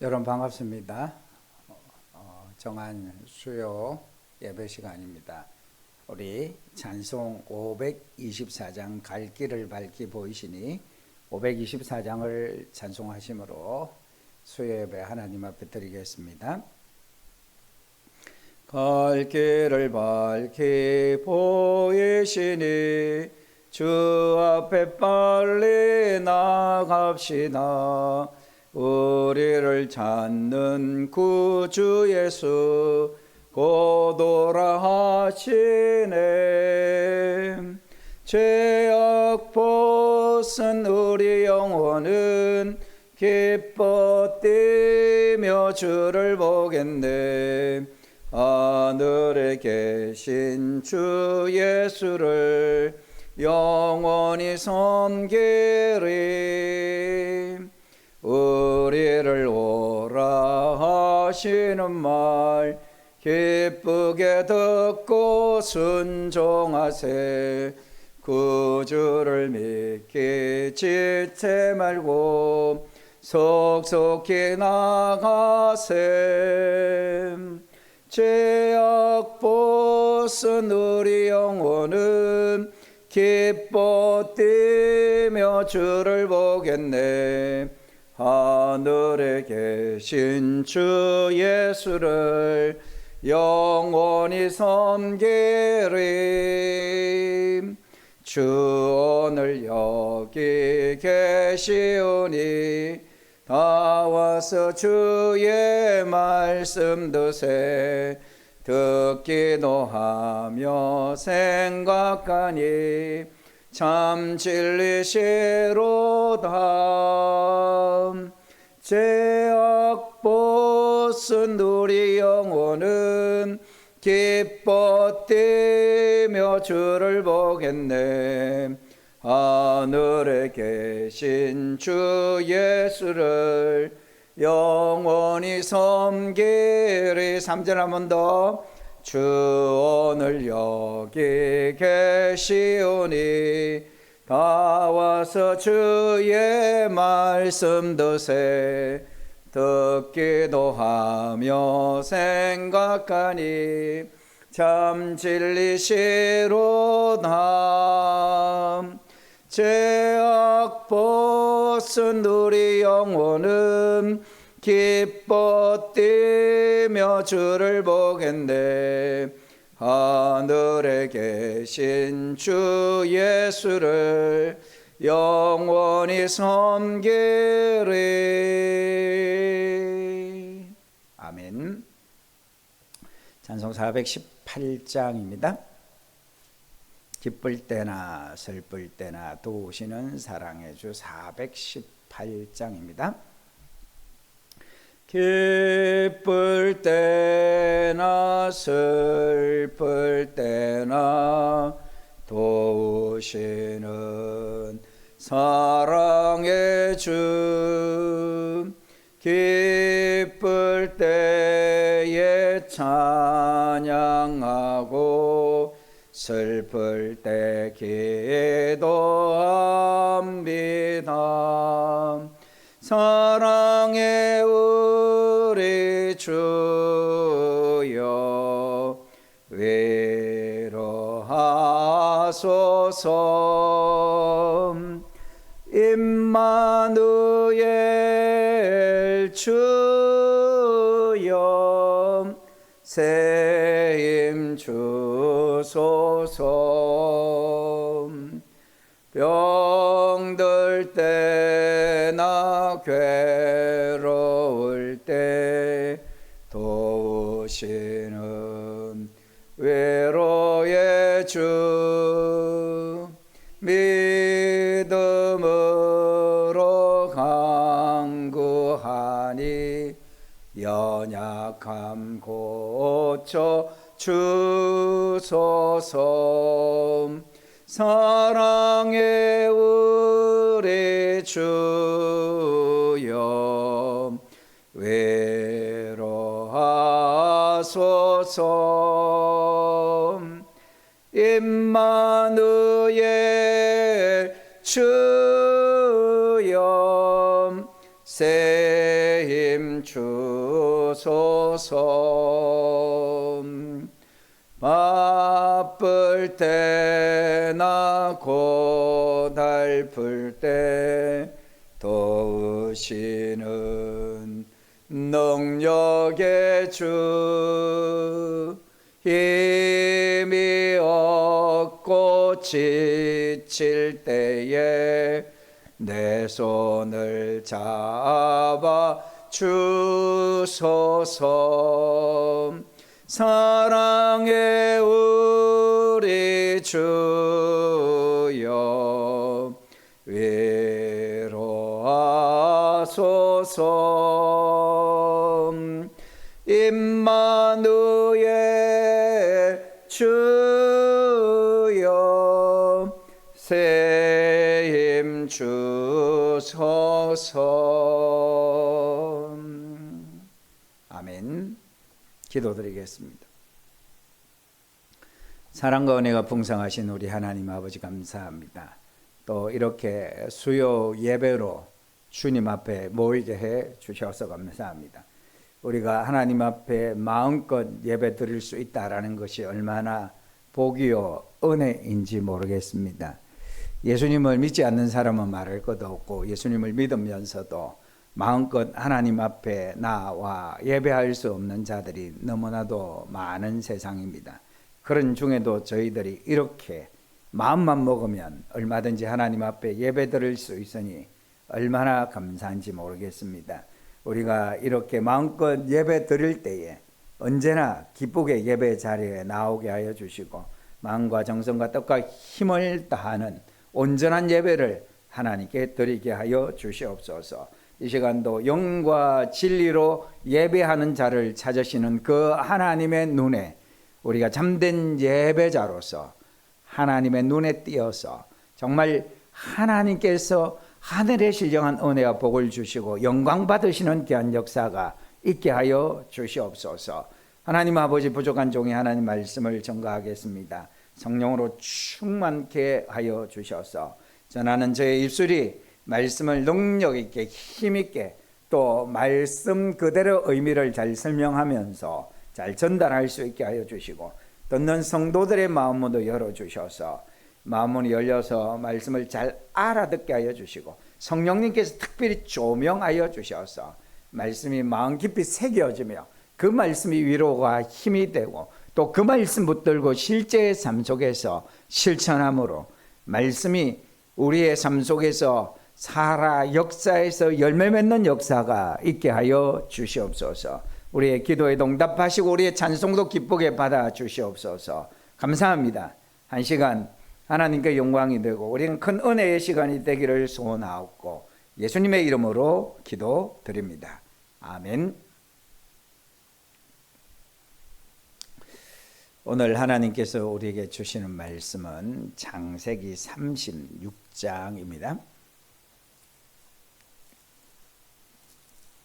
여러분 반갑습니다. 정한 수요 예배 시간입니다. 우리 찬송 524장 갈 길을 밝히 보이시니 524장을 찬송하심으로 수요 예배 하나님 앞에 드리겠습니다. 갈 길을 밝히 보이시니 주 앞에 빨리 나갑시다. 우리를 찾는 구주 예수 곧 오라 하시네. 죄악 벗은 우리 영혼은 기뻐 뛰며 주를 보겠네. 하늘에 계신 주 예수를 영원히 섬기리. 우리를 오라 하시는 말 기쁘게 듣고 순종하세. 구주를 믿기 지체 말고 속속히 나가세. 죄악 벗은 우리 영혼은 기뻐 뛰며 주를 보겠네. 하늘에 계신 주 예수를 영원히 섬기리. 주 오늘 여기 계시오니 다 와서 주의 말씀 드세. 듣기도 하며 생각하니 참 진리시로다. 죄악 벗은 우리 영혼은 기뻐 뛰며 주를 보겠네. 하늘에 계신 주 예수를 영원히 섬기리. 3절 한 번 더. 주 오늘 여기 계시오니 다 와서 주의 말씀 드세. 듣기도 하며 생각하니 참 진리시로다. 죄악 벗은 우리 영혼은 기뻐 뛰며 주를 보겠네. 하늘에 계신 주 예수를 영원히 섬기리. 아멘. 찬송 418장입니다. 기쁠 때나 슬플 때나 도우시는 사랑의 주 418장입니다. 기쁠 때나 슬플 때나 도우시는 사랑의 주. 기쁠 때에 찬양하고 슬플 때 기도합니다. 사랑의 우리 주여 위로하소서. 임마누엘 주여 새 힘 주소서. 병들 때나 괴로울 때 도우시는 위로의 주. 믿음으로 간구하니 연약함 고쳐 주소서. 사랑의 우리 주여 위로하소서. 임마누엘 주여 새 힘 주소서. 바쁠 때나 고달플 때 도우시는 능력의 주, 힘이 없고 지칠 때에 내 손을 잡아 주소서. 사랑의 우리 주여 위로하소서. 임마누엘 주여 새 힘 주소서. 아멘. 기도드리겠습니다. 사랑과 은혜가 풍성하신 우리 하나님 아버지 감사합니다. 또 이렇게 수요 예배로 주님 앞에 모이게 해 주셔서 감사합니다. 우리가 하나님 앞에 마음껏 예배 드릴 수 있다라는 것이 얼마나 복이요 은혜인지 모르겠습니다. 예수님을 믿지 않는 사람은 말할 것도 없고 예수님을 믿으면서도 마음껏 하나님 앞에 나와 예배할 수 없는 자들이 너무나도 많은 세상입니다. 그런 중에도 저희들이 이렇게 마음만 먹으면 얼마든지 하나님 앞에 예배 드릴 수 있으니 얼마나 감사한지 모르겠습니다. 우리가 이렇게 마음껏 예배 드릴 때에 언제나 기쁘게 예배 자리에 나오게 하여 주시고 마음과 정성과 뜻과 힘을 다하는 온전한 예배를 하나님께 드리게 하여 주시옵소서. 이 시간도 영과 진리로 예배하는 자를 찾으시는 그 하나님의 눈에 우리가 참된 예배자로서 하나님의 눈에 띄어서 정말 하나님께서 하늘에 신령한 은혜와 복을 주시고 영광 받으시는 귀한 역사가 있게 하여 주시옵소서. 하나님 아버지, 부족한 종이 하나님 말씀을 전가하겠습니다. 성령으로 충만케 하여 주셔서 전하는 저의 입술이 말씀을 능력 있게 힘 있게 또 말씀 그대로 의미를 잘 설명하면서 잘 전달할 수 있게 하여 주시고 듣는 성도들의 마음문도 열어주셔서 마음문이 열려서 말씀을 잘 알아듣게 하여 주시고 성령님께서 특별히 조명하여 주셔서 말씀이 마음 깊이 새겨지며 그 말씀이 위로가 힘이 되고 또 그 말씀 붙들고 실제의 삶 속에서 실천함으로 말씀이 우리의 삶 속에서 살아 역사에서 열매 맺는 역사가 있게 하여 주시옵소서. 우리의 기도에 응답하시고 우리의 찬송도 기쁘게 받아 주시옵소서. 감사합니다. 한 시간 하나님께 영광이 되고 우리는 큰 은혜의 시간이 되기를 소원하옵고 예수님의 이름으로 기도드립니다. 아멘. 오늘 하나님께서 우리에게 주시는 말씀은 창세기 36장입니다.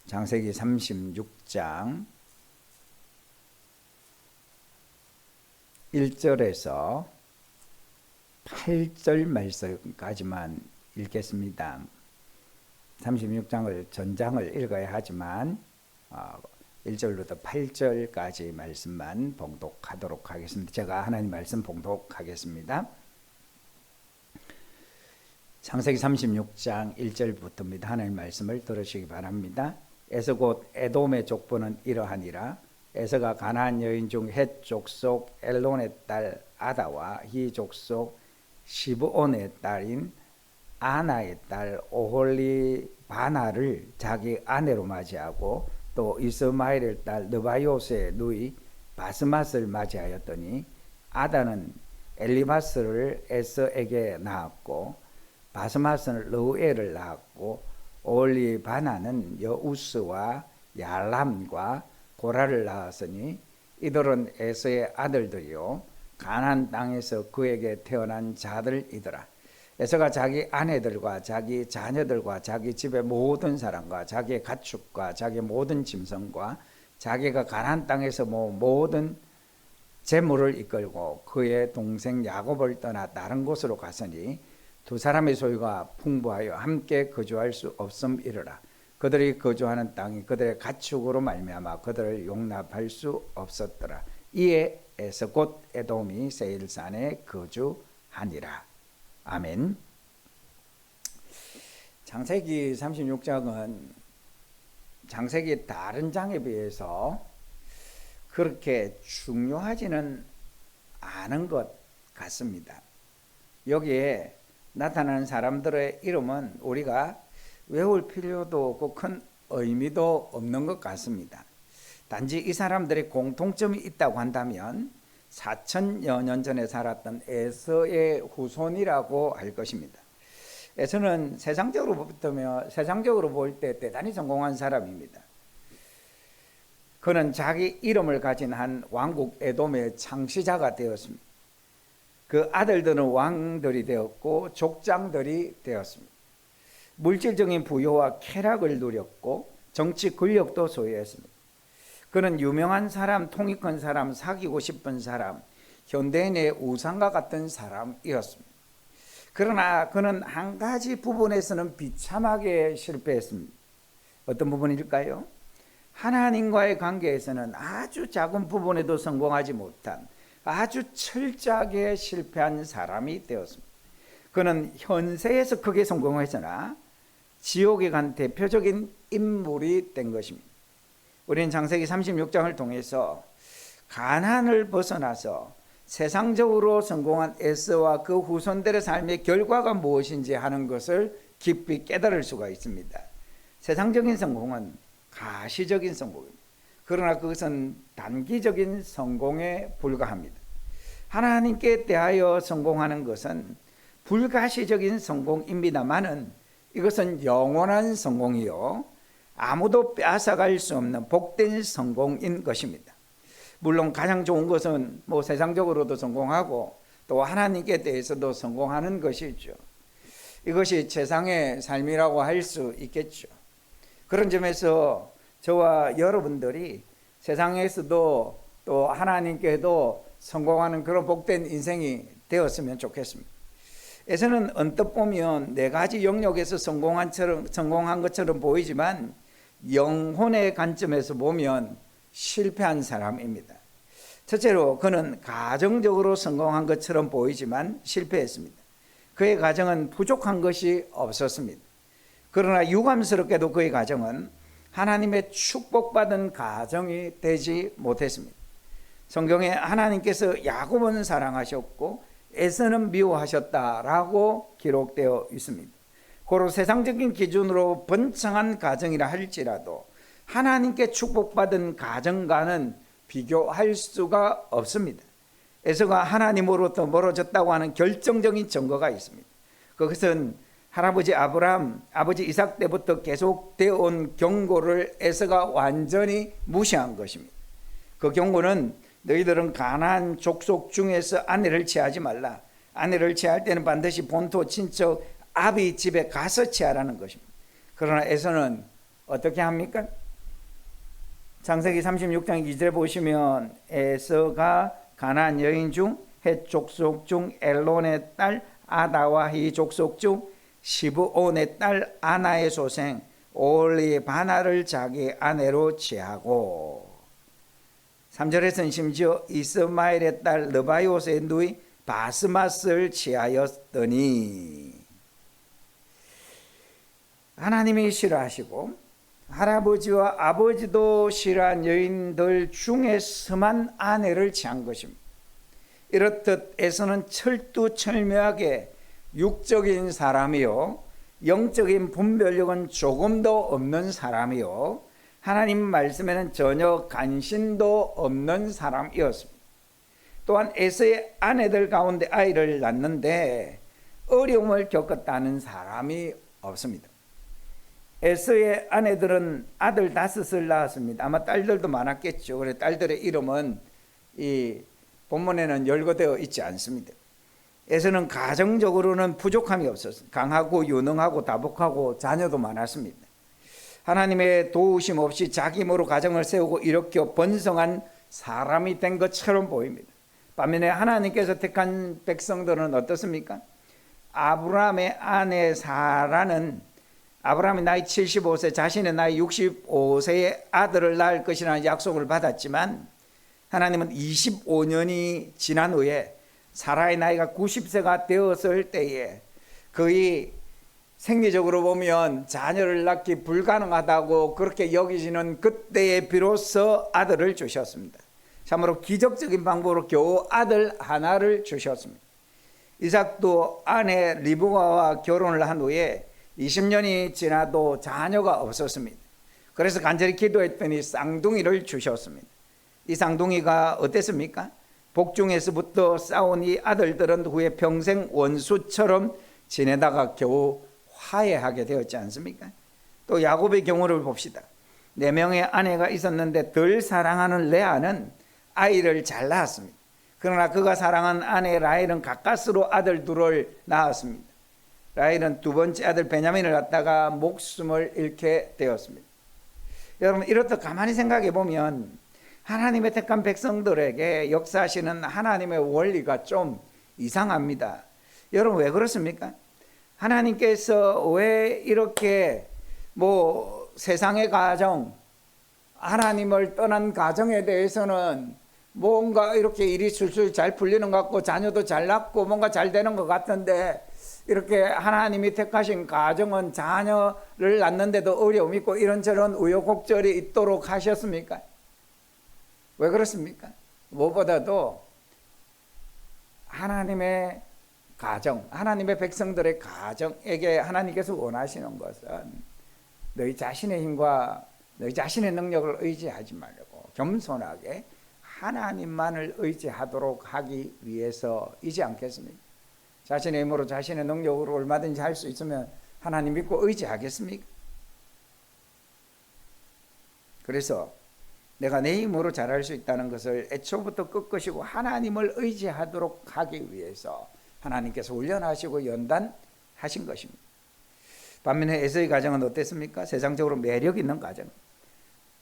창세기 36장 1절에서 8절 말씀까지만 읽겠습니다. 36장을 전장을 읽어야 하지만 1절부터 8절까지 말씀만 봉독하도록 하겠습니다. 제가 하나님 말씀 봉독하겠습니다. 창세기 36장 1절부터입니다. 하나님 말씀을 들으시기 바랍니다. 에서 곧 에돔의 족보는 이러하니라. 에서가 가나안 여인 중 헷 족속 엘론의 딸 아다와 히 족속 시브온의 딸인 아나의 딸 오홀리바나를 자기 아내로 맞이하고 또 이스마엘의 딸 느바요스의 누이 바스맛을 맞이하였더니 아다는 엘리바스를 에서에게 낳았고 바스맛은 르우엘을 낳았고 오홀리바나는 여우스와 야람과 고라를 낳았으니 이들은 에서의 아들들이요 가나안 땅에서 그에게 태어난 자들이더라. 에서가 자기 아내들과 자기 자녀들과 자기 집의 모든 사람과 자기의 가축과 자기의 모든 짐승과 자기가 가나안 땅에서 모든 재물을 이끌고 그의 동생 야곱을 떠나 다른 곳으로 갔으니 두 사람의 소유가 풍부하여 함께 거주할 수 없음이러라. 그들이 거주하는 땅이 그들의 가축으로 말미암아 그들을 용납할 수 없었더라. 이에 에서 곧 에돔이 세일산에 거주하니라. 아멘. 창세기 36장은 창세기 다른 장에 비해서 그렇게 중요하지는 않은 것 같습니다. 여기에 나타나는 사람들의 이름은 우리가 외울 필요도 없고 큰 의미도 없는 것 같습니다. 단지 이 사람들의 공통점이 있다고 한다면 4천여 년 전에 살았던 에서의 후손이라고 할 것입니다. 에서는 세상적으로 볼 때 대단히 성공한 사람입니다. 그는 자기 이름을 가진 한 왕국 에돔의 창시자가 되었습니다. 그 아들들은 왕들이 되었고 족장들이 되었습니다. 물질적인 부여와 쾌락을 누렸고 정치 권력도 소유했습니다. 그는 유명한 사람, 통이 큰 사람, 사귀고 싶은 사람, 현대인의 우상과 같은 사람이었습니다. 그러나 그는 한 가지 부분에서는 비참하게 실패했습니다. 어떤 부분일까요? 하나님과의 관계에서는 아주 작은 부분에도 성공하지 못한 아주 철저하게 실패한 사람이 되었습니다. 그는 현세에서 크게 성공했으나 지옥에 간 대표적인 인물이 된 것입니다. 우리는 창세기 36장을 통해서 가난을 벗어나서 세상적으로 성공한 에서와 그 후손들의 삶의 결과가 무엇인지 하는 것을 깊이 깨달을 수가 있습니다. 세상적인 성공은 가시적인 성공입니다. 그러나 그것은 단기적인 성공에 불과합니다. 하나님께 대하여 성공하는 것은 불가시적인 성공입니다만은 이것은 영원한 성공이요 아무도 빼앗아갈 수 없는 복된 성공인 것입니다. 물론 가장 좋은 것은 세상적으로도 성공하고 또 하나님께 대해서도 성공하는 것이죠. 이것이 최상의 삶이라고 할 수 있겠죠. 그런 점에서 저와 여러분들이 세상에서도 또 하나님께도 성공하는 그런 복된 인생이 되었으면 좋겠습니다. 에서는 언뜻 보면 네 가지 영역에서 성공한 것처럼 보이지만 영혼의 관점에서 보면 실패한 사람입니다. 첫째로 그는 가정적으로 성공한 것처럼 보이지만 실패했습니다. 그의 가정은 부족한 것이 없었습니다. 그러나 유감스럽게도 그의 가정은 하나님의 축복받은 가정이 되지 못했습니다. 성경에 하나님께서 야곱은 사랑하셨고 에서는 미워하셨다라고 기록되어 있습니다. 고로 세상적인 기준으로 번창한 가정이라 할지라도 하나님께 축복받은 가정과는 비교할 수가 없습니다. 에서가 하나님으로부터 멀어졌다고 하는 결정적인 증거가 있습니다. 그것은 할아버지 아브라함, 아버지 이삭 때부터 계속되어 온 경고를 에서가 완전히 무시한 것입니다. 그 경고는 너희들은 가나안 족속 중에서 아내를 취하지 말라. 아내를 취할 때는 반드시 본토 친척 아비 집에 가서 취하라는 것입니다. 그러나 에서는 어떻게 합니까? 창세기 36장 2절에 보시면 에서가 가나안 여인 중 헷 족속 중 엘론의 딸 아다와 히 족속 중 시브온의 딸 아나의 소생 올리바나를 자기 아내로 취하고 3절에서는 심지어 이스마엘의 딸 느바요스의 누이 바스맛을 취하였더니 하나님이 싫어하시고 할아버지와 아버지도 싫어한 여인들 중에서만 아내를 취한 것입니다. 이렇듯 에서는 철두철미하게 육적인 사람이요 영적인 분별력은 조금도 없는 사람이요 하나님 말씀에는 전혀 관심도 없는 사람이었습니다. 또한 에서의 아내들 가운데 아이를 낳는데 어려움을 겪었다는 사람이 없습니다. 에서의 아내들은 아들 5을 낳았습니다. 아마 딸들도 많았겠죠. 그래서 딸들의 이름은 이 본문에는 열거되어 있지 않습니다. 에서는 가정적으로는 부족함이 없었습니다. 강하고 유능하고 다복하고 자녀도 많았습니다. 하나님의 도우심 없이 자기 힘으로 가정을 세우고 일으켜 번성한 사람이 된 것처럼 보입니다. 반면에 하나님께서 택한 백성들은 어떻습니까? 아브라함의 아내 사라는 아브라함이 나이 75세, 자신의 나이 65세에 아들을 낳을 것이라는 약속을 받았지만 하나님은 25년이 지난 후에 사라의 나이가 90세가 되었을 때에 거의 생리적으로 보면 자녀를 낳기 불가능하다고 그렇게 여기시는 그때에 비로소 아들을 주셨습니다. 참으로 기적적인 방법으로 겨우 아들 하나를 주셨습니다. 이삭도 아내 리브가와 결혼을 한 후에 20년이 지나도 자녀가 없었습니다. 그래서 간절히 기도했더니 쌍둥이를 주셨습니다. 이 쌍둥이가 어땠습니까? 복중에서부터 싸운 이 아들들은 후에 평생 원수처럼 지내다가 겨우 화해하게 되었지 않습니까? 또 야곱의 경우를 봅시다. 4명의 아내가 있었는데 덜 사랑하는 레아는 아이를 잘 낳았습니다. 그러나 그가 사랑한 아내 라헬은 가까스로 아들 둘을 낳았습니다. 라헬은 두 번째 아들 베냐민을 낳다가 목숨을 잃게 되었습니다. 여러분, 이렇듯 가만히 생각해 보면 하나님의 택한 백성들에게 역사하시는 하나님의 원리가 좀 이상합니다. 여러분, 왜 그렇습니까? 하나님께서 왜 이렇게 세상의 가정, 하나님을 떠난 가정에 대해서는 뭔가 이렇게 일이 술술 잘 풀리는 것 같고 자녀도 잘 낳고 뭔가 잘 되는 것 같은데 이렇게 하나님이 택하신 가정은 자녀를 낳는데도 어려움이 있고 이런저런 우여곡절이 있도록 하셨습니까? 왜 그렇습니까? 무엇보다도 하나님의 가정, 하나님의 백성들의 가정에게 하나님께서 원하시는 것은 너희 자신의 힘과 너희 자신의 능력을 의지하지 말고 겸손하게 하나님만을 의지하도록 하기 위해서이지 않겠습니까? 자신의 힘으로 자신의 능력으로 얼마든지 할 수 있으면 하나님 믿고 의지하겠습니까? 그래서 내가 내 힘으로 잘할 수 있다는 것을 애초부터 끝것이고 하나님을 의지하도록 하기 위해서 하나님께서 훈련하시고 연단하신 것입니다. 반면에 에서의 가정은 어땠습니까? 세상적으로 매력 있는 가정.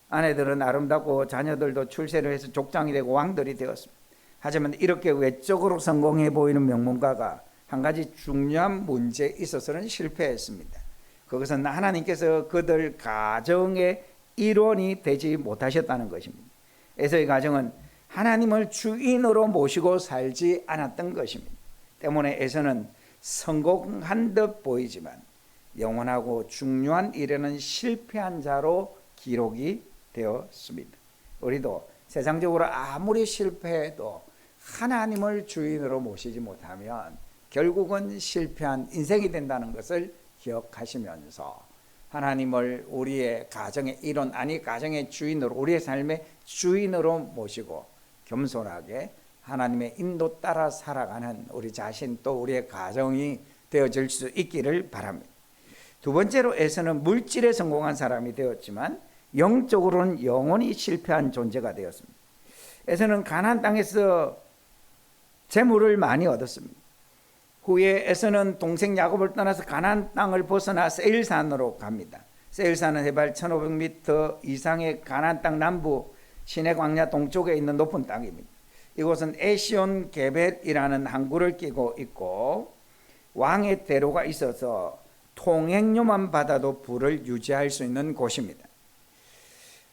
아내들은 아름답고 자녀들도 출세를 해서 족장이 되고 왕들이 되었습니다. 하지만 이렇게 외적으로 성공해 보이는 명문가가 한 가지 중요한 문제에 있어서는 실패했습니다. 그것은 하나님께서 그들 가정의 일원이 되지 못하셨다는 것입니다. 에서의 가정은 하나님을 주인으로 모시고 살지 않았던 것입니다. 때문에 에서는 성공한 듯 보이지만 영원하고 중요한 일에는 실패한 자로 기록이 되었습니다. 우리도 세상적으로 아무리 실패해도 하나님을 주인으로 모시지 못하면 결국은 실패한 인생이 된다는 것을 기억하시면서 하나님을 우리의 가정의 일원, 아니 가정의 주인으로, 우리의 삶의 주인으로 모시고 겸손하게 하나님의 인도 따라 살아가는 우리 자신 또 우리의 가정이 되어질 수 있기를 바랍니다. 두 번째로 에서는 물질에 성공한 사람이 되었지만 영적으로는 영원히 실패한 존재가 되었습니다. 에서는 가나안 땅에서 재물을 많이 얻었습니다. 후에 에서는 동생 야곱을 떠나서 가나안 땅을 벗어나 세일산으로 갑니다. 세일산은 해발 1500m 이상의 가나안 땅 남부 시내 광야 동쪽에 있는 높은 땅입니다. 이곳은 에시온 게벳이라는 항구를 끼고 있고 왕의 대로가 있어서 통행료만 받아도 부를 유지할 수 있는 곳입니다.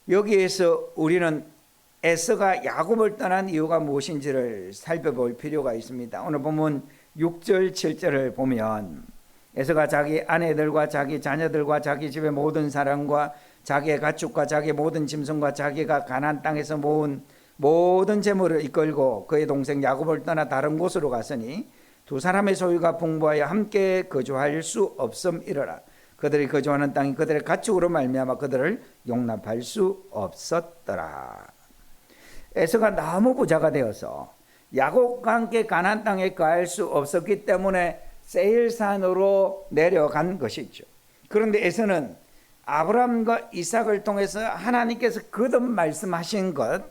여기에서 우리는 에서가 야곱을 떠난 이유가 무엇인지를 살펴볼 필요가 있습니다. 오늘 보면 6절 7절을 보면 에서가 자기 아내들과 자기 자녀들과 자기 집의 모든 사람과 자기의 가축과 자기의 모든 짐승과 자기가 가나안 땅에서 모은 모든 재물을 이끌고 그의 동생 야곱을 떠나 다른 곳으로 갔으니 두 사람의 소유가 풍부하여 함께 거주할 수 없음이러라. 그들이 거주하는 땅이 그들의 가축으로 말미암아 그들을 용납할 수 없었더라. 에서가 너무 부자가 되어서 야곱과 함께 가나안 땅에 거할 수 없었기 때문에 세일산으로 내려간 것이죠. 그런데 에서는 아브라함과 이삭을 통해서 하나님께서 거듭 말씀하신 것,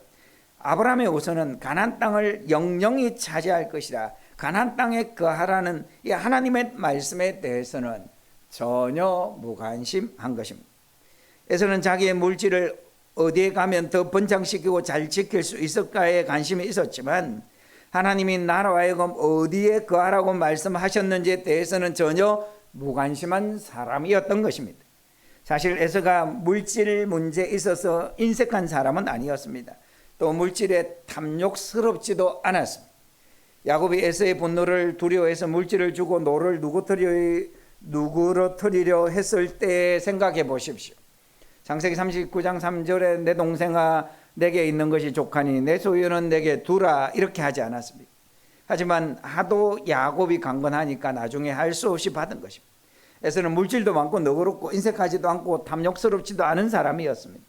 아브라함의 우선은 가나안 땅을 영영히 차지할 것이라, 가나안 땅에 거하라는 이 하나님의 말씀에 대해서는 전혀 무관심한 것입니다. 에서는 자기의 물질을 어디에 가면 더 번창시키고 잘 지킬 수 있을까에 관심이 있었지만 하나님이 나로 하여금 어디에 거하라고 말씀하셨는지에 대해서는 전혀 무관심한 사람이었던 것입니다. 사실 에서가 물질 문제에 있어서 인색한 사람은 아니었습니다. 또 물질에 탐욕스럽지도 않았습니다. 야곱이 에서의 분노를 두려워해서 물질을 주고 노를 누그러뜨리려 했을 때 생각해 보십시오. 창세기 39장 3절에 내 동생아 내게 있는 것이 족하니 내 소유는 내게 두라 이렇게 하지 않았습니까? 하지만 하도 야곱이 강건하니까 나중에 할 수 없이 받은 것입니다. 에서는 물질도 많고 너그럽고 인색하지도 않고 탐욕스럽지도 않은 사람이었습니다.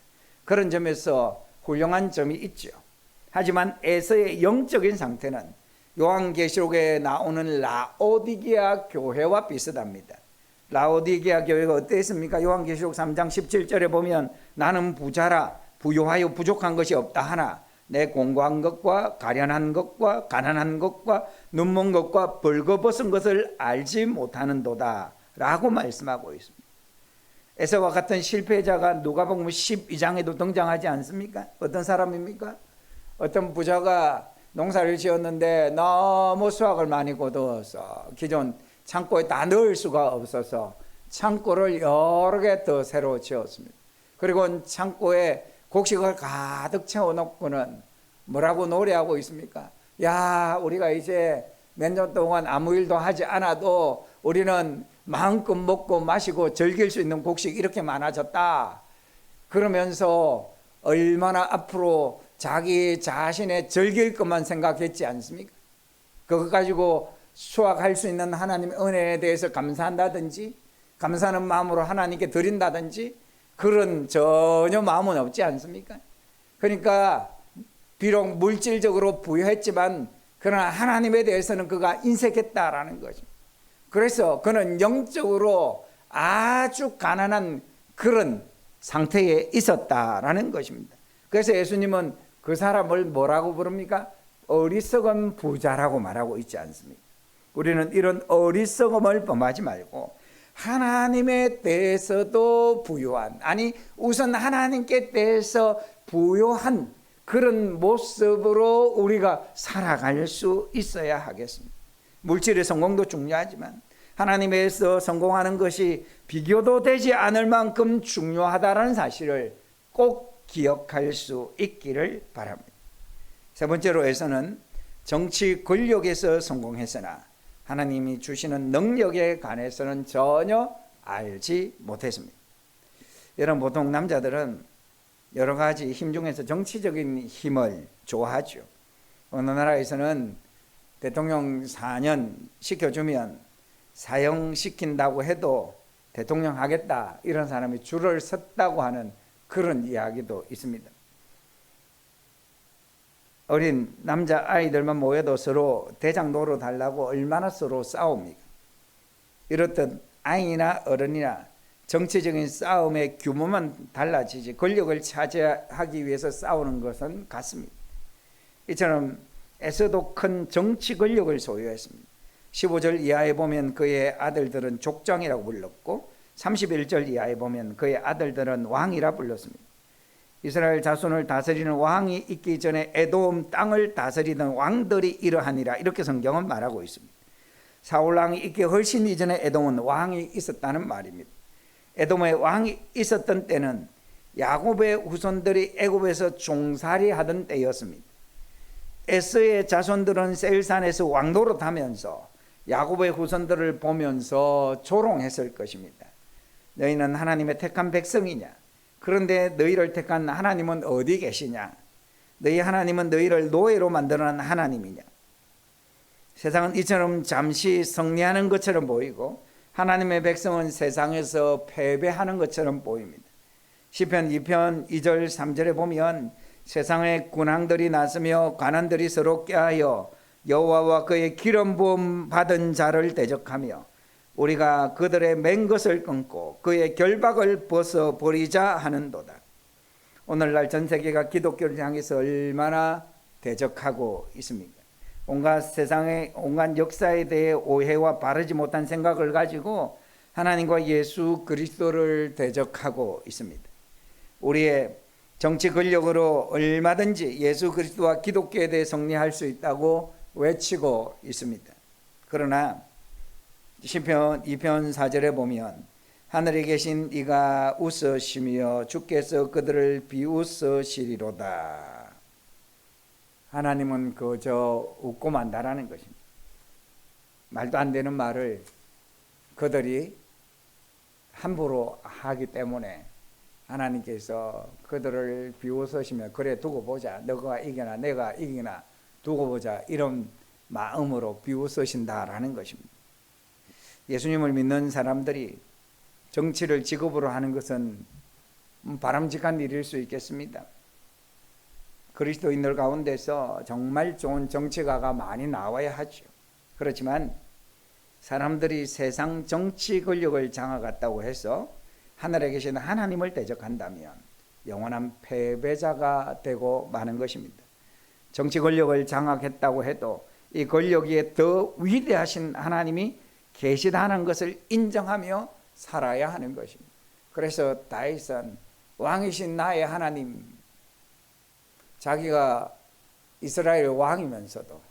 그런 점에서 훌륭한 점이 있죠. 하지만 에서의 영적인 상태는 요한계시록에 나오는 라오디게아 교회와 비슷합니다. 라오디게아 교회가 어땠습니까? 요한계시록 3장 17절에 보면 나는 부자라 부요하여 부족한 것이 없다 하나 내 공고한 것과 가련한 것과 가난한 것과 눈먼 것과 벌거벗은 것을 알지 못하는도다 라고 말씀하고 있습니다. 에서와 같은 실패자가 누가복음 12장에도 등장하지 않습니까? 어떤 사람입니까? 어떤 부자가 농사를 지었는데 너무 수확을 많이 거두어서 기존 창고에 다 넣을 수가 없어서 창고를 여러 개 더 새로 지었습니다. 그리고 창고에 곡식을 가득 채워놓고는 뭐라고 노래하고 있습니까? 야, 우리가 이제 몇 년 동안 아무 일도 하지 않아도 우리는 마음껏 먹고 마시고 즐길 수 있는 곡식 이렇게 많아졌다. 그러면서 얼마나 앞으로 자기 자신의 즐길 것만 생각했지 않습니까? 그거 가지고 수확할 수 있는 하나님의 은혜에 대해서 감사한다든지 감사하는 마음으로 하나님께 드린다든지 그런 전혀 마음은 없지 않습니까? 그러니까 비록 물질적으로 부유했지만 그러나 하나님에 대해서는 그가 인색했다라는 거죠. 그래서 그는 영적으로 아주 가난한 그런 상태에 있었다라는 것입니다. 그래서 예수님은 그 사람을 뭐라고 부릅니까? 어리석은 부자라고 말하고 있지 않습니까? 우리는 이런 어리석음을 범하지 말고 하나님에 대해서도 부유한, 아니 우선 하나님께 대해서 부유한 그런 모습으로 우리가 살아갈 수 있어야 하겠습니다. 물질의 성공도 중요하지만 하나님에서 성공하는 것이 비교도 되지 않을 만큼 중요하다는 사실을 꼭 기억할 수 있기를 바랍니다. 세 번째로 에서는 정치 권력에서 성공했으나 하나님이 주시는 능력에 관해서는 전혀 알지 못했습니다. 여러분, 보통 남자들은 여러 가지 힘 중에서 정치적인 힘을 좋아하죠. 어느 나라에서는 대통령 4년 시켜주면 사형시킨다고 해도 대통령 하겠다 이런 사람이 줄을 섰다고 하는 그런 이야기도 있습니다. 어린 남자아이들만 모여도 서로 대장 노릇하려고 얼마나 서로 싸웁니까? 이렇듯 아이나 어른이나 정치적인 싸움의 규모만 달라지지 권력을 차지하기 위해서 싸우는 것은 같습니다. 이처럼 에서도 큰 정치 권력을 소유했습니다. 15절 이하에 보면 그의 아들들은 족장이라고 불렀고 31절 이하에 보면 그의 아들들은 왕이라 불렀습니다. 이스라엘 자손을 다스리는 왕이 있기 전에 에돔 땅을 다스리던 왕들이 이러하니라 이렇게 성경은 말하고 있습니다. 사울왕이 있기 훨씬 이전에 에돔은 왕이 있었다는 말입니다. 에돔의 왕이 있었던 때는 야곱의 후손들이 애굽에서 종살이 하던 때였습니다. 에서의 자손들은 세일산에서 왕노릇하면서 야곱의 후손들을 보면서 조롱했을 것입니다. 너희는 하나님의 택한 백성이냐? 그런데 너희를 택한 하나님은 어디 계시냐? 너희 하나님은 너희를 노예로 만드는 하나님이냐? 세상은 이처럼 잠시 승리하는 것처럼 보이고 하나님의 백성은 세상에서 패배하는 것처럼 보입니다. 시편 2편 2절 3절에 보면 세상의 군왕들이 나서며 관원들이 서로 꾀하여 여호와와 그의 기름 부음 받은 자를 대적하며 우리가 그들의 맨 것을 끊고 그의 결박을 벗어버리자 하는도다. 오늘날 전 세계가 기독교를 향해서 얼마나 대적하고 있습니까? 온갖 세상의 온갖 역사에 대해 오해와 바르지 못한 생각을 가지고 하나님과 예수 그리스도를 대적하고 있습니다. 우리의 정치 권력으로 얼마든지 예수 그리스도와 기독교에 대해 승리할 수 있다고 외치고 있습니다. 그러나 시편 2편 4절에 보면 하늘에 계신 이가 웃으시며 주께서 그들을 비웃으시리로다. 하나님은 그저 웃고 만다라는 것입니다. 말도 안 되는 말을 그들이 함부로 하기 때문에 하나님께서 그들을 비웃으시며 그래 두고 보자, 너가 이기나 내가 이기나 두고 보자, 이런 마음으로 비웃으신다라는 것입니다. 예수님을 믿는 사람들이 정치를 직업으로 하는 것은 바람직한 일일 수 있겠습니다. 그리스도인들 가운데서 정말 좋은 정치가가 많이 나와야 하죠. 그렇지만 사람들이 세상 정치 권력을 장악했다고 해서 하늘에 계신 하나님을 대적한다면 영원한 패배자가 되고 마는 것입니다. 정치 권력을 장악했다고 해도 이 권력 위에 더 위대하신 하나님이 계시다는 것을 인정하며 살아야 하는 것입니다. 그래서 다윗은 왕이신 나의 하나님, 자기가 이스라엘 왕이면서도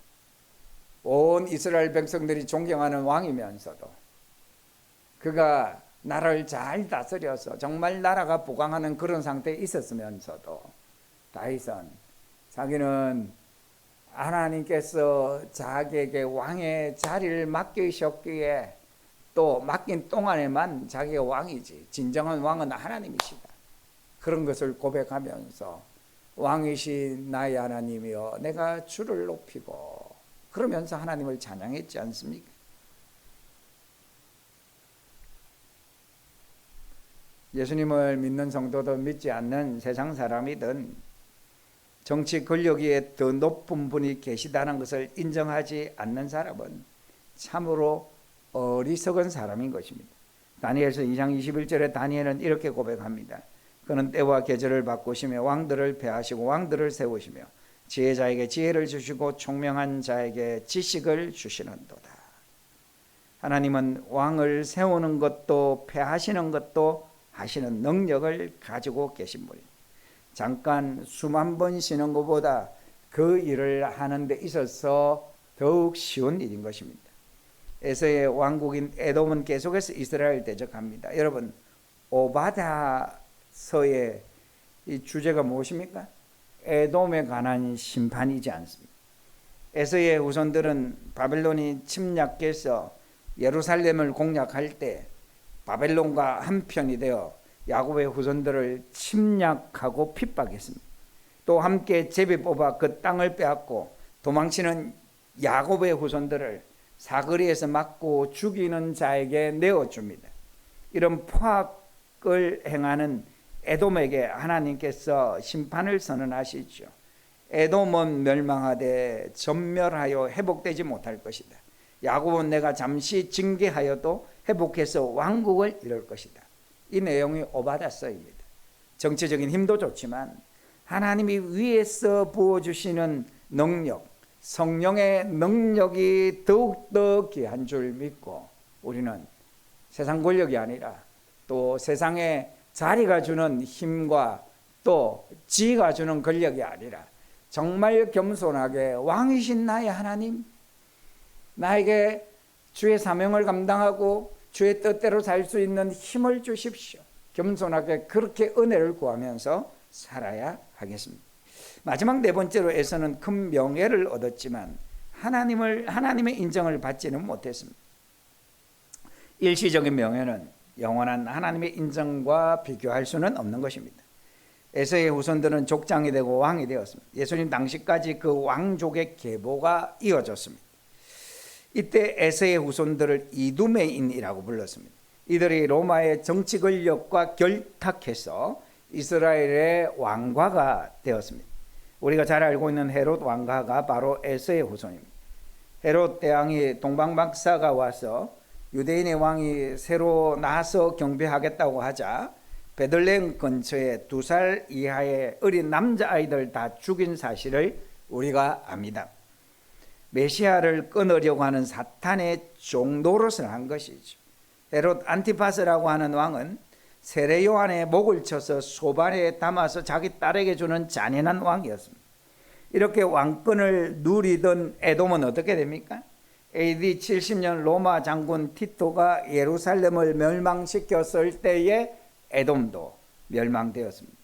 온 이스라엘 백성들이 존경하는 왕이면서도 그가 나라를 잘 다스려서 정말 나라가 부강하는 그런 상태에 있었으면서도 다윗은 자기는 하나님께서 자기에게 왕의 자리를 맡기셨기에 또 맡긴 동안에만 자기가 왕이지 진정한 왕은 하나님이시다, 그런 것을 고백하면서 왕이신 나의 하나님이여 내가 주를 높이고 그러면서 하나님을 찬양했지 않습니까? 예수님을 믿는 성도든 믿지 않는 세상 사람이든 정치 권력 위에 더 높은 분이 계시다는 것을 인정하지 않는 사람은 참으로 어리석은 사람인 것입니다. 다니엘서 2장 21절에 다니엘은 이렇게 고백합니다. 그는 때와 계절을 바꾸시며 왕들을 폐하시고 왕들을 세우시며 지혜자에게 지혜를 주시고 총명한 자에게 지식을 주시는도다. 하나님은 왕을 세우는 것도 폐하시는 것도 하시는 능력을 가지고 계신 분입니다. 잠깐 수만 번 쉬는 것보다 그 일을 하는 데 있어서 더욱 쉬운 일인 것입니다. 에서의 왕국인 에돔은 계속해서 이스라엘 대적합니다. 여러분, 오바댜서의 이 주제가 무엇입니까? 에돔에 관한 심판이지 않습니까? 에서의 후손들은 바벨론이 침략해서 예루살렘을 공략할 때 바벨론과 한편이 되어 야곱의 후손들을 침략하고 핍박했습니다. 또 함께 제비 뽑아 그 땅을 빼앗고 도망치는 야곱의 후손들을 사거리에서 맞고 죽이는 자에게 내어줍니다. 이런 포악을 행하는 에돔에게 하나님께서 심판을 선언하시죠. 에돔은 멸망하되 전멸하여 회복되지 못할 것이다. 야곱은 내가 잠시 징계하여도 회복해서 왕국을 이룰 것이다. 이 내용이 오바댜서입니다. 정치적인 힘도 좋지만 하나님이 위에서 부어주시는 능력, 성령의 능력이 더욱더 귀한 줄 믿고 우리는 세상 권력이 아니라 또 세상의 자리가 주는 힘과 또 지위가 주는 권력이 아니라 정말 겸손하게 왕이신 나의 하나님, 나에게 주의 사명을 감당하고 주의 뜻대로 살 수 있는 힘을 주십시오. 겸손하게 그렇게 은혜를 구하면서 살아야 하겠습니다. 마지막 네 번째로 에서는 큰 명예를 얻었지만 하나님의 인정을 받지는 못했습니다. 일시적인 명예는 영원한 하나님의 인정과 비교할 수는 없는 것입니다. 에서의 후손들은 족장이 되고 왕이 되었습니다. 예수님 당시까지 그 왕족의 계보가 이어졌습니다. 이때 에서의 후손들을 이두메인이라고 불렀습니다. 이들이 로마의 정치 권력과 결탁해서 이스라엘의 왕가가 되었습니다. 우리가 잘 알고 있는 헤롯 왕가가 바로 에서의 후손입니다. 헤롯 대왕이 동방박사가 와서 유대인의 왕이 새로 나서 경배하겠다고 하자 베들레헴 근처에 2살 이하의 어린 남자아이들 다 죽인 사실을 우리가 압니다. 메시아를 끊으려고 하는 사탄의 종노릇을 한 것이죠. 헤롯 안티파스라고 하는 왕은 세례 요한의 목을 쳐서 소반에 담아서 자기 딸에게 주는 잔인한 왕이었습니다. 이렇게 왕권을 누리던 에돔은 어떻게 됩니까? AD 70년 로마 장군 티토가 예루살렘을 멸망시켰을 때에 에돔도 멸망되었습니다.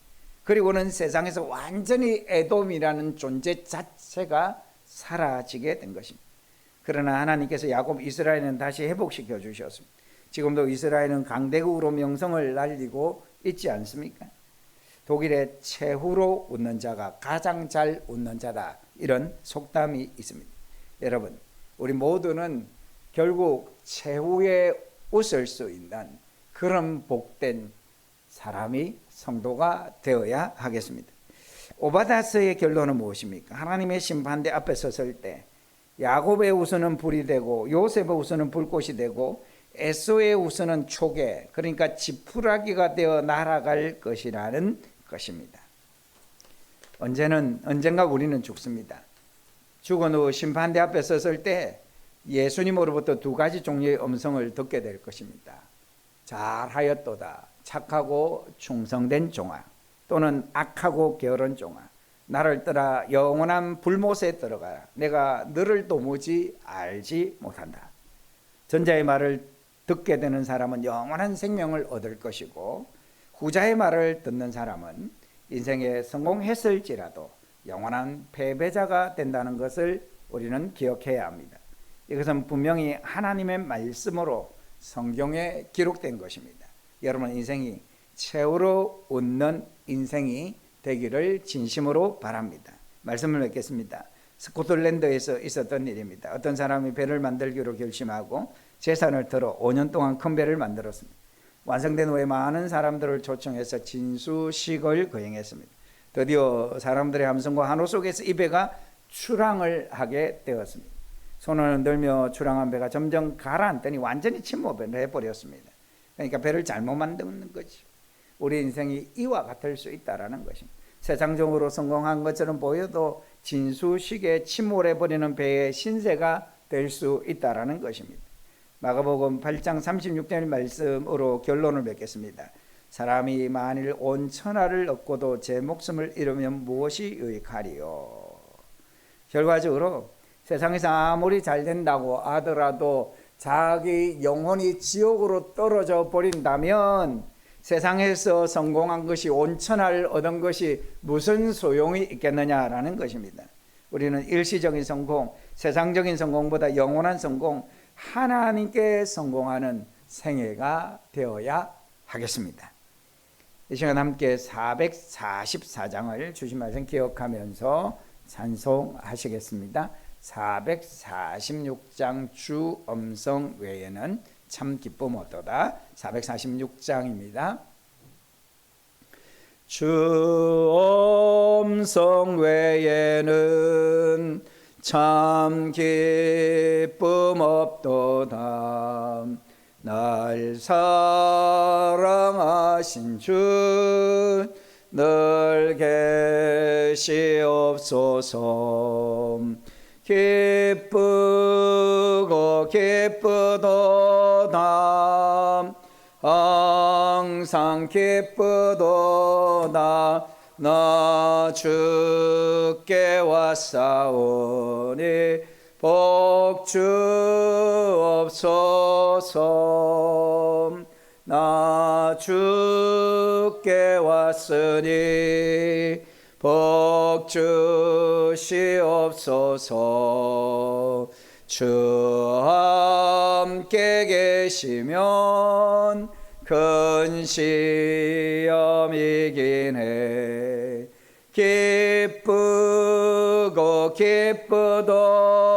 그리고는 세상에서 완전히 에돔이라는 존재 자체가 사라지게 된 것입니다. 그러나 하나님께서 야곱 이스라엘은 다시 회복시켜 주셨습니다. 지금도 이스라엘은 강대국으로 명성을 날리고 있지 않습니까? 독일의 최후로 웃는 자가 가장 잘 웃는 자다, 이런 속담이 있습니다. 여러분, 우리 모두는 결국 최후에 웃을 수 있는 그런 복된 사람이 성도가 되어야 하겠습니다. 오바다스의 결론은 무엇입니까? 하나님의 심판대 앞에 섰을 때 야곱의 웃음은 불이 되고 요셉의 웃음은 불꽃이 되고 에서의 웃음은 초계, 그러니까 지푸라기가 되어 날아갈 것이라는 것입니다. 언젠가 우리는 죽습니다. 죽은 후 심판대 앞에 섰을 때 예수님으로부터 두 가지 종류의 음성을 듣게 될 것입니다. 잘하였도다, 착하고 충성된 종아, 또는 악하고 게으른 종아, 나를 떠나 영원한 불못에 들어가라. 내가 너를 도무지 알지 못한다. 전자의 말을 듣게 되는 사람은 영원한 생명을 얻을 것이고, 후자의 말을 듣는 사람은 인생에 성공했을지라도 영원한 패배자가 된다는 것을 우리는 기억해야 합니다. 이것은 분명히 하나님의 말씀으로 성경에 기록된 것입니다. 여러분 인생이 최후로 웃는 인생이 되기를 진심으로 바랍니다. 말씀을 맺겠습니다. 스코틀랜드에서 있었던 일입니다. 어떤 사람이 배를 만들기로 결심하고 재산을 들어 5년 동안 큰 배를 만들었습니다. 완성된 후에 많은 사람들을 초청해서 진수식을 거행했습니다. 드디어 사람들의 함성과 환호 속에서 이 배가 출항을 하게 되었습니다. 손을 흔들며 출항한 배가 점점 가라앉더니 완전히 침몰을 해버렸습니다. 그러니까 배를 잘못 만드는 거죠. 우리 인생이 이와 같을 수 있다는 것입니다. 세상적으로 성공한 것처럼 보여도 진수식에 침몰해버리는 배의 신세가 될 수 있다는 것입니다. 마가복음 8장 36절 말씀으로 결론을 맺겠습니다. 사람이 만일 온 천하를 얻고도 제 목숨을 잃으면 무엇이 유익하리요? 결과적으로 세상에서 아무리 잘 된다고 하더라도 자기 영혼이 지옥으로 떨어져 버린다면 세상에서 성공한 것이 온 천하를 얻은 것이 무슨 소용이 있겠느냐라는 것입니다. 우리는 일시적인 성공, 세상적인 성공보다 영원한 성공, 하나님께 성공하는 생애가 되어야 하겠습니다. 이 시간 함께 444장을 주신 말씀 기억하면서 찬송하시겠습니다. 446장 주 음성 외에는 참 기쁨 얻도다. 446장입니다. 주 음성 외에는 참 기쁨 없도다. 날 사랑하신 주 늘 계시옵소서. 기쁘고 기쁘도다. 항상 기쁘도다. 나 주께 왔사오니 복 주옵소서. 나 주께 왔으니 복 주시옵소서. 주 함께 계시면 큰 시험이긴 해. 기쁘고 기쁘도다.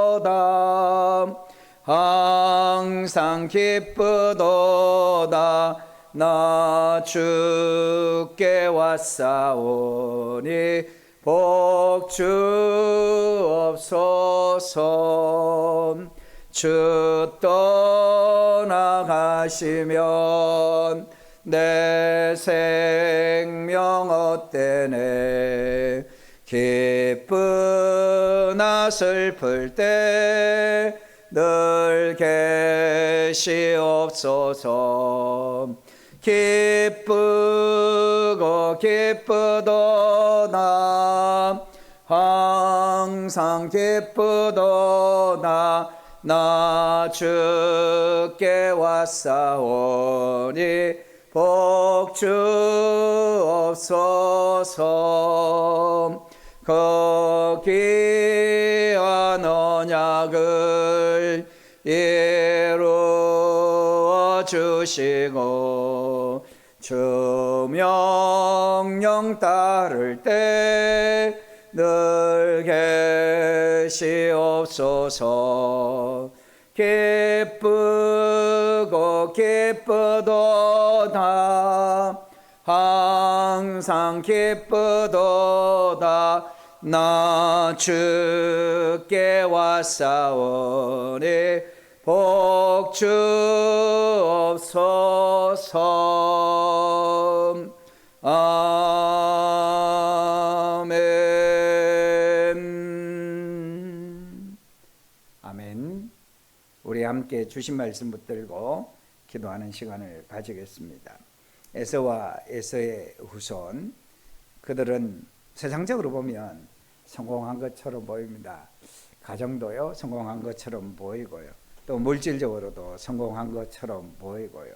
항상 기쁘도다. 나 주께 왔사오니 복 주옵소서. 주 떠나가시면 내 생명 헛되네. 기쁘나 슬플 때 늘 계시옵소서. 기쁘고 기쁘도다. 항상 기쁘도다. 나 주께 왔사오니 복 주옵소서. 그 귀한 언약을 이루어 주시고 주 명령 따를 때 늘 계시옵소서. 기쁘고 기쁘도다 항상 기쁘도다 나 주께 왔사오니 복 주옵소서. 아멘. 아멘. 우리 함께 주신 말씀 붙들고 기도하는 시간을 가지겠습니다. 에서와 에서의 후손, 그들은 세상적으로 보면 성공한 것처럼 보입니다. 가정도요 성공한 것처럼 보이고요, 또 물질적으로도 성공한 것처럼 보이고요,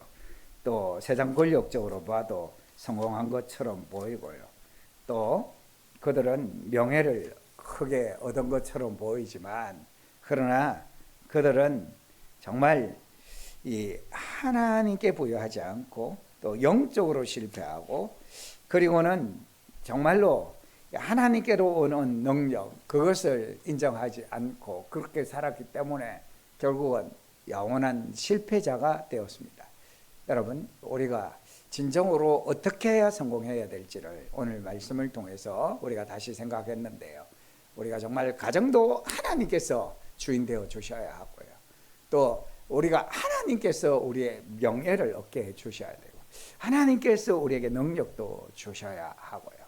또 세상 권력적으로 봐도 성공한 것처럼 보이고요, 또 그들은 명예를 크게 얻은 것처럼 보이지만, 그러나 그들은 정말 이 하나님께 부여하지 않고 또 영적으로 실패하고, 그리고는 정말로 하나님께로 오는 능력, 그것을 인정하지 않고 그렇게 살았기 때문에 결국은 영원한 실패자가 되었습니다. 여러분, 우리가 진정으로 어떻게 해야 성공해야 될지를 오늘 말씀을 통해서 우리가 다시 생각했는데요, 우리가 정말 가정도 하나님께서 주인 되어 주셔야 하고요, 또 우리가 하나님께서 우리의 명예를 얻게 해 주셔야 되고, 하나님께서 우리에게 능력도 주셔야 하고요.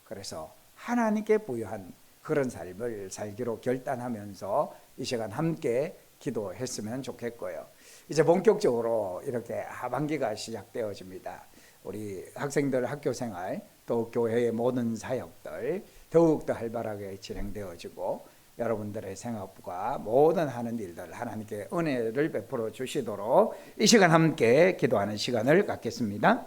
그래서 하나님께 부여한 그런 삶을 살기로 결단하면서 이 시간 함께 기도했으면 좋겠고요. 이제 본격적으로 이렇게 하반기가 시작되어집니다. 우리 학생들 학교생활, 또 교회의 모든 사역들 더욱더 활발하게 진행되어지고, 여러분들의 생업과 모든 하는 일들 하나님께 은혜를 베풀어 주시도록 이 시간 함께 기도하는 시간을 갖겠습니다.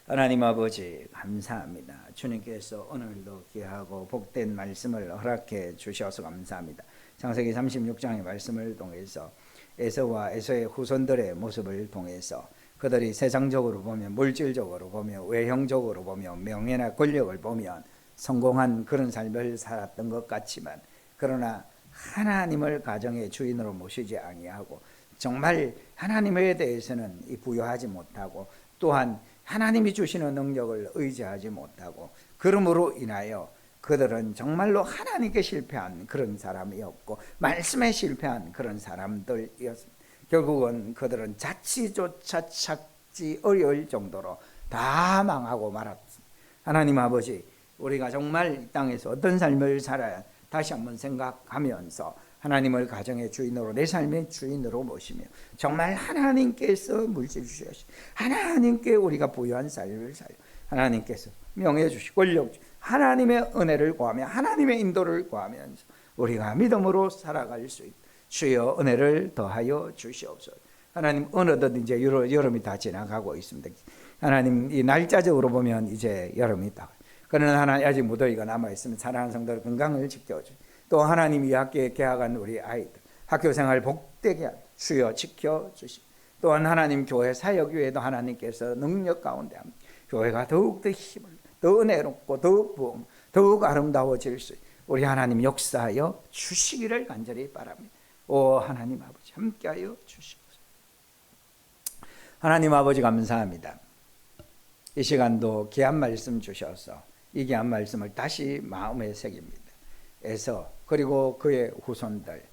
하나님 아버지, 감사합니다. 주님께서 오늘도 귀하고 복된 말씀을 허락해 주셔서 감사합니다. 창세기 36장의 말씀을 통해서 에서와 에서의 후손들의 모습을 통해서 그들이 세상적으로 보면, 물질적으로 보면, 외형적으로 보면, 명예나 권력을 보면 성공한 그런 삶을 살았던 것 같지만, 그러나 하나님을 가정의 주인으로 모시지 아니하고 정말 하나님에 대해서는 부여하지 못하고, 또한 하나님이 주시는 능력을 의지하지 못하고, 그러므로 인하여 그들은 정말로 하나님께 실패한 그런 사람이었고 말씀에 실패한 그런 사람들이었습니다. 결국은 그들은 자치조차 찾기 어려울 정도로 다 망하고 말았습니다. 하나님 아버지, 우리가 정말 이 땅에서 어떤 삶을 살아야 다시 한번 생각하면서 하나님을 가정의 주인으로, 내 삶의 주인으로 모시며 정말 하나님께서 물질 주시고 하나님께 우리가 부여한 삶을 살려 하나님께서 명예 주시고 권력 주시고 하나님의 은혜를 구하며 하나님의 인도를 구하면서 우리가 믿음으로 살아갈 수 있다. 주여 은혜를 더하여 주시옵소서. 하나님, 어느덧 이제 여름이 다 지나가고 있습니다. 하나님, 이 날짜적으로 보면 이제 여름이 다, 그러나 하나님 아직 무더위가 남아있으면 사랑하는 성도들 건강을 지켜주시고, 또 하나님 이 학교에 개학한 우리 아이들 학교생활 복되게 주여 지켜주시고, 또한 하나님 교회 사역 위에도 하나님께서 능력 가운데 합니다. 교회가 더욱더 힘을, 더 은혜롭고 더욱 부흥, 더욱 아름다워질 수 있게 우리 하나님 역사하여 주시기를 간절히 바랍니다. 오 하나님 아버지, 함께하여 주시옵소서. 하나님 아버지, 감사합니다. 이 시간도 귀한 말씀 주셔서 이 귀한 말씀을 다시 마음에 새깁니다. 에서 그리고 그의 후손들,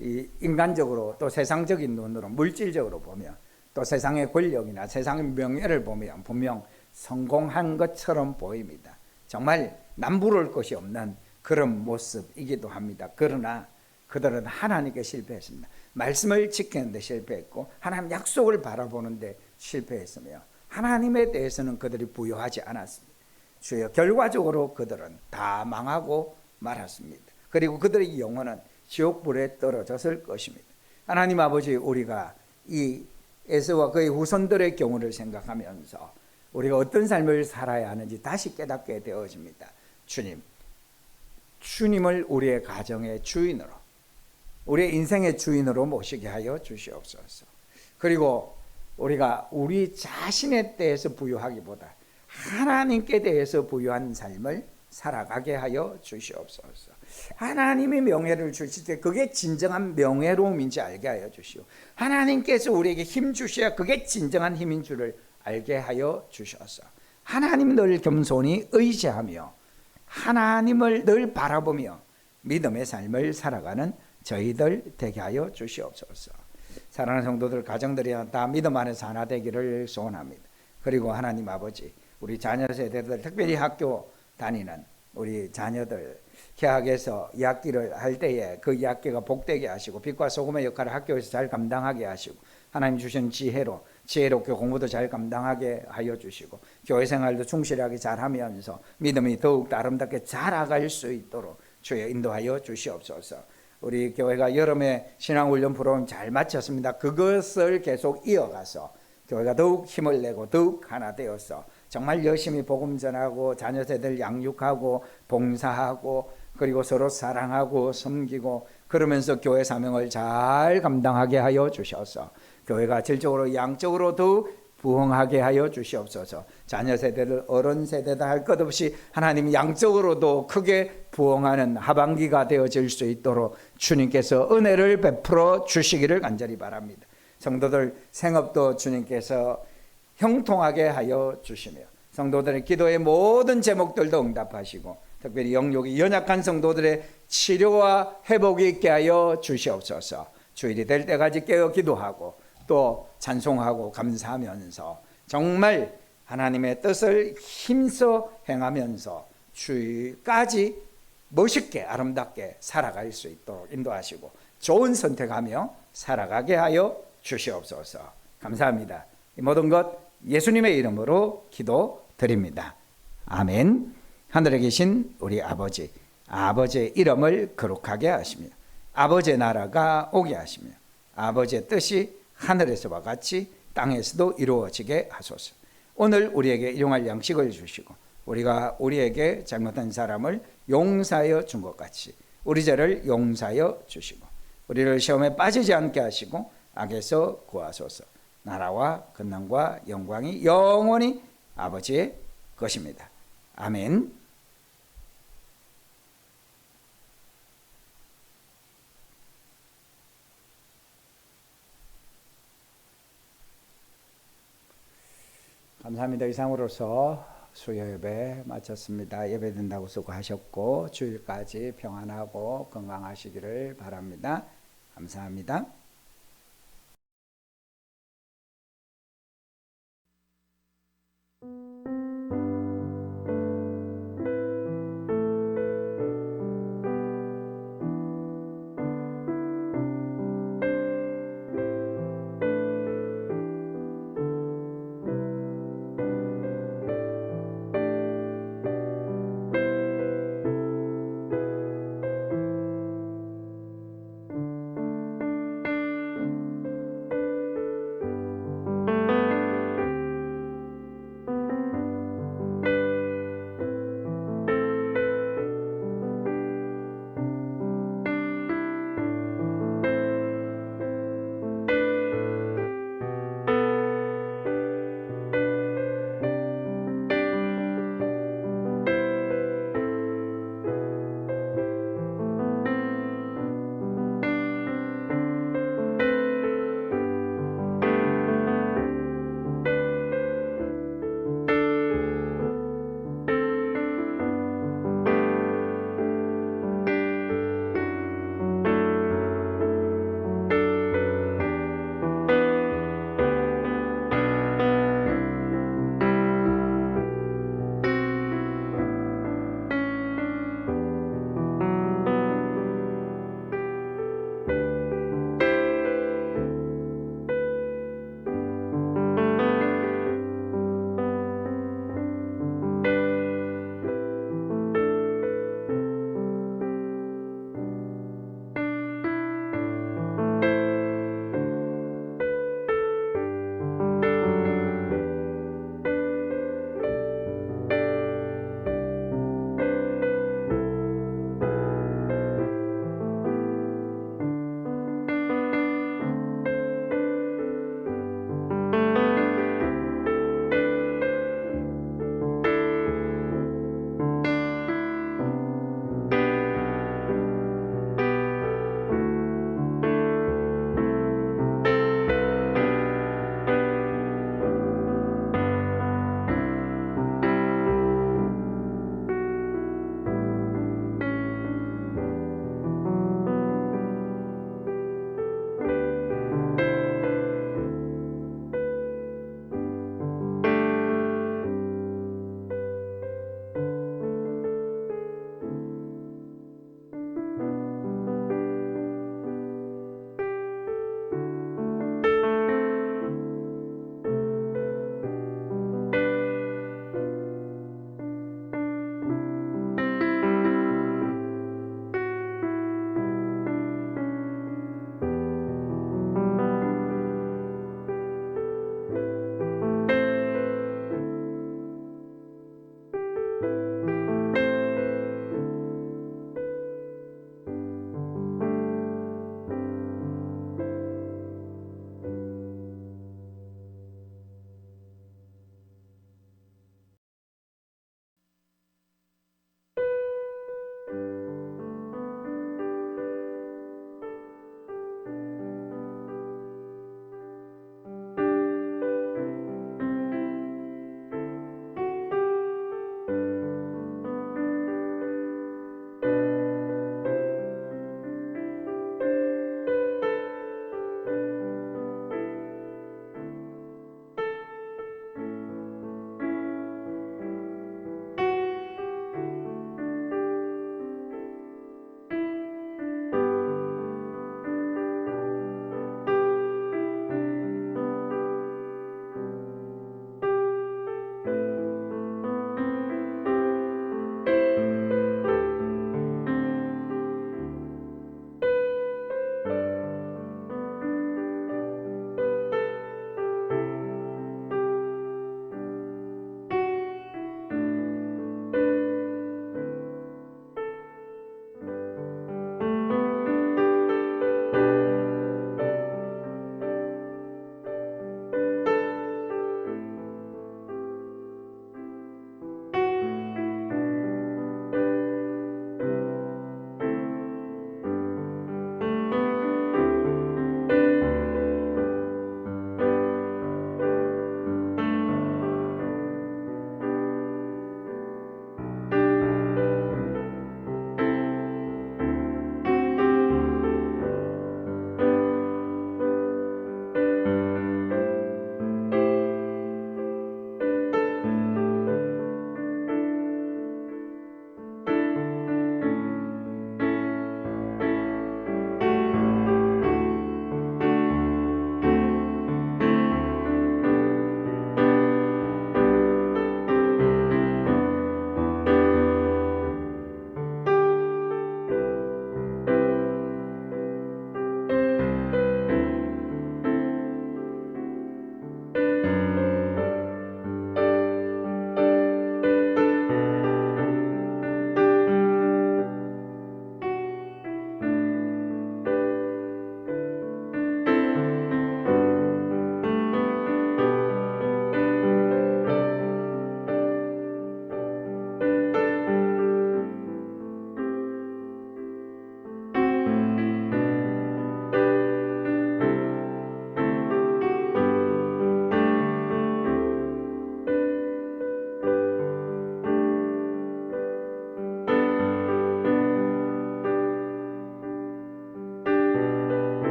이 인간적으로 또 세상적인 눈으로 물질적으로 보면, 또 세상의 권력이나 세상의 명예를 보면 분명 성공한 것처럼 보입니다. 정말 남부러울 것이 없는 그런 모습이기도 합니다. 그러나 그들은 하나님께 실패했습니다. 말씀을 지키는데 실패했고 하나님 약속을 바라보는데 실패했으며 하나님에 대해서는 그들이 부여하지 않았습니다. 주여, 결과적으로 그들은 다 망하고 말았습니다. 그리고 그들의 영혼은 지옥불에 떨어졌을 것입니다. 하나님 아버지, 우리가 이 에서와 그의 후손들의 경우를 생각하면서 우리가 어떤 삶을 살아야 하는지 다시 깨닫게 되어집니다. 주님을 우리의 가정의 주인으로, 우리의 인생의 주인으로 모시게 하여 주시옵소서. 그리고 우리가 우리 자신에 대해서 부유하기보다 하나님께 대해서 부유한 삶을 살아가게 하여 주시옵소서. 하나님의 명예를 주실 때 그게 진정한 명예로움인지 알게 하여 주시오. 하나님께서 우리에게 힘 주셔야 그게 진정한 힘인 줄을 알게 하여 주셔서 하나님 늘 겸손히 의지하며 하나님을 늘 바라보며 믿음의 삶을 살아가는 저희들 되게 하여 주시옵소서. 사랑하는 성도들, 가정들이 다 믿음 안에서 하나 되기를 소원합니다. 그리고 하나님 아버지, 우리 자녀 세대들, 특별히 학교 다니는 우리 자녀들 개학에서 2학기를 할 때에 그 2학기가 복되게 하시고 빛과 소금의 역할을 학교에서 잘 감당하게 하시고 하나님 주신 지혜롭게 공부도 잘 감당하게 하여 주시고 교회 생활도 충실하게 잘하면서 믿음이 더욱 아름답게 자라갈 수 있도록 주여 인도하여 주시옵소서. 우리 교회가 여름에 신앙훈련 프로그램 잘 마쳤습니다. 그것을 계속 이어가서 교회가 더욱 힘을 내고 더욱 하나 되어서 정말 열심히 복음 전하고 자녀 세대를 양육하고 봉사하고 그리고 서로 사랑하고 섬기고 그러면서 교회 사명을 잘 감당하게 하여 주셔서 교회가 질적으로 양적으로 더욱 부흥하게 하여 주시옵소서. 자녀 세대를 어른 세대다 할 것 없이 하나님 양적으로도 크게 부흥하는 하반기가 되어질 수 있도록 주님께서 은혜를 베풀어 주시기를 간절히 바랍니다. 성도들 생업도 주님께서 형통하게 하여 주시며 성도들의 기도의 모든 제목들도 응답하시고 특별히 영육이 연약한 성도들의 치료와 회복이 있게 하여 주시옵소서. 주일이 될 때까지 깨어 기도하고 또 찬송하고 감사하면서 정말 하나님의 뜻을 힘써 행하면서 주일까지 멋있게 아름답게 살아갈 수 있도록 인도하시고 좋은 선택하며 살아가게 하여 주시옵소서. 감사합니다. 이 모든 것 예수님의 이름으로 기도드립니다. 아멘. 하늘에 계신 우리 아버지, 아버지의 이름을 거룩하게 하시며 아버지의 나라가 오게 하시며 아버지의 뜻이 하늘에서와 같이 땅에서도 이루어지게 하소서. 오늘 우리에게 일용할 양식을 주시고 우리가 우리에게 잘못한 사람을 용서하여 준 것 같이 우리 죄를 용서하여 주시고 우리를 시험에 빠지지 않게 하시고 악에서 구하소서. 나라와 권능과 영광이 영원히 아버지의 것입니다. 아멘. 감사합니다. 이상으로서 수요 예배 마쳤습니다. 예배 드린다고 수고하셨고 주일까지 평안하고 건강하시기를 바랍니다. 감사합니다.